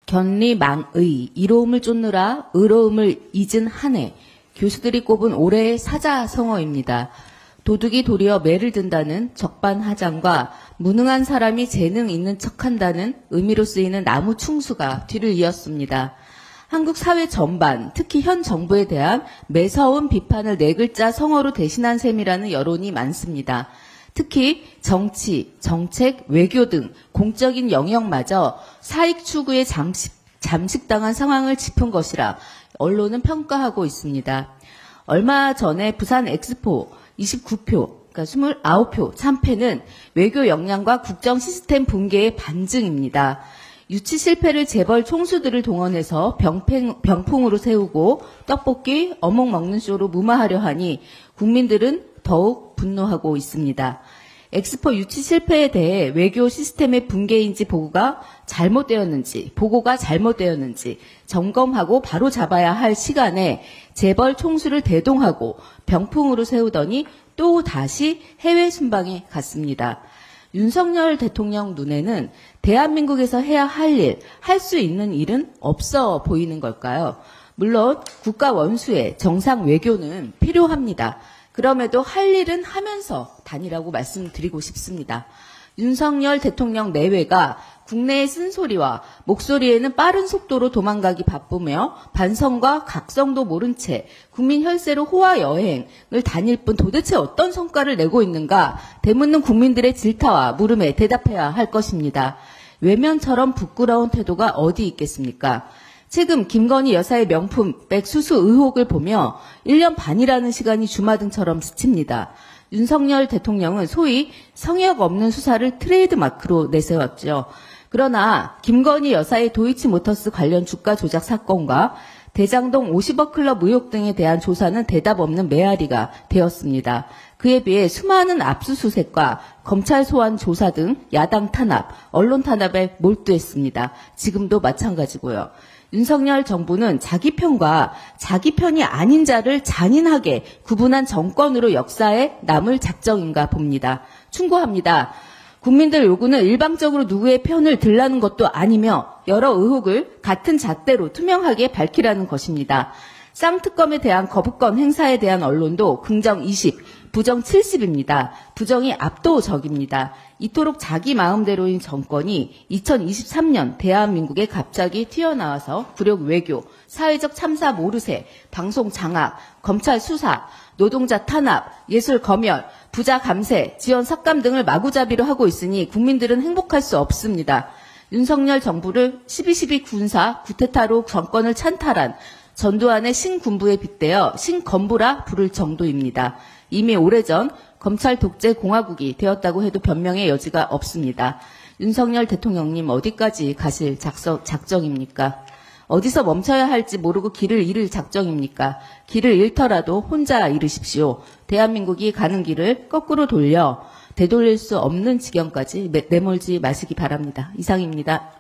견리망의 이로움을 쫓느라 의로움을 잊은 한 해. 교수들이 꼽은 올해의 사자성어입니다. 도둑이 도리어 매를 든다는 적반하장과 무능한 사람이 재능 있는 척한다는 의미로 쓰이는 나무충수가 뒤를 이었습니다. 한국 사회 전반, 특히 현 정부에 대한 매서운 비판을 네 글자 성어로 대신한 셈이라는 여론이 많습니다. 특히 정치, 정책, 외교 등 공적인 영역마저 사익 추구에 잠식당한 상황을 짚은 것이라 언론은 평가하고 있습니다. 얼마 전에 부산 엑스포 29표, 그러니까 29표 참패는 외교 역량과 국정 시스템 붕괴의 반증입니다. 유치 실패를 재벌 총수들을 동원해서 병풍으로 세우고 떡볶이, 어묵 먹는 쇼로 무마하려 하니 국민들은 더욱 분노하고 있습니다. 엑스포 유치 실패에 대해 외교 시스템의 붕괴인지 보고가 잘못되었는지 점검하고 바로 잡아야 할 시간에 재벌 총수를 대동하고 병풍으로 세우더니 또 다시 해외 순방에 갔습니다. 윤석열 대통령 눈에는 대한민국에서 해야 할 일, 할 수 있는 일은 없어 보이는 걸까요? 물론 국가 원수의 정상 외교는 필요합니다. 그럼에도 할 일은 하면서 다니라고 말씀드리고 싶습니다. 윤석열 대통령 내외가 국내의 쓴소리와 목소리에는 빠른 속도로 도망가기 바쁘며 반성과 각성도 모른 채 국민 혈세로 호화 여행을 다닐 뿐 도대체 어떤 성과를 내고 있는가 되묻는 국민들의 질타와 물음에 대답해야 할 것입니다. 외면처럼 부끄러운 태도가 어디 있겠습니까? 최근 김건희 여사의 명품백 수수 의혹을 보며 1년 반이라는 시간이 주마등처럼 스칩니다. 윤석열 대통령은 소위 성역 없는 수사를 트레이드마크로 내세웠죠. 그러나 김건희 여사의 도이치모터스 관련 주가 조작 사건과 대장동 50억 클럽 의혹 등에 대한 조사는 대답 없는 메아리가 되었습니다. 그에 비해 수많은 압수수색과 검찰 소환 조사 등 야당 탄압, 언론 탄압에 몰두했습니다. 지금도 마찬가지고요. 윤석열 정부는 자기 편과 자기 편이 아닌 자를 잔인하게 구분한 정권으로 역사에 남을 작정인가 봅니다. 충고합니다. 국민들 요구는 일방적으로 누구의 편을 들라는 것도 아니며 여러 의혹을 같은 잣대로 투명하게 밝히라는 것입니다. 쌍특검에 대한 거부권 행사에 대한 언론도 긍정 20, 부정 70입니다. 부정이 압도적입니다. 이토록 자기 마음대로인 정권이 2023년 대한민국에 갑자기 튀어나와서 굴욕 외교, 사회적 참사 모르쇠, 방송 장악, 검찰 수사, 노동자 탄압, 예술 검열, 부자 감세, 지원 삭감 등을 마구잡이로 하고 있으니 국민들은 행복할 수 없습니다. 윤석열 정부를 12.12 군사 구테타로 정권을 찬탈한 전두환의 신군부에 빗대어 신건부라 부를 정도입니다. 이미 오래전 검찰 독재 공화국이 되었다고 해도 변명의 여지가 없습니다. 윤석열 대통령님 어디까지 가실 작정입니까? 어디서 멈춰야 할지 모르고 길을 잃을 작정입니까? 길을 잃더라도 혼자 잃으십시오. 대한민국이 가는 길을 거꾸로 돌려 되돌릴 수 없는 지경까지 내몰지 마시기 바랍니다. 이상입니다.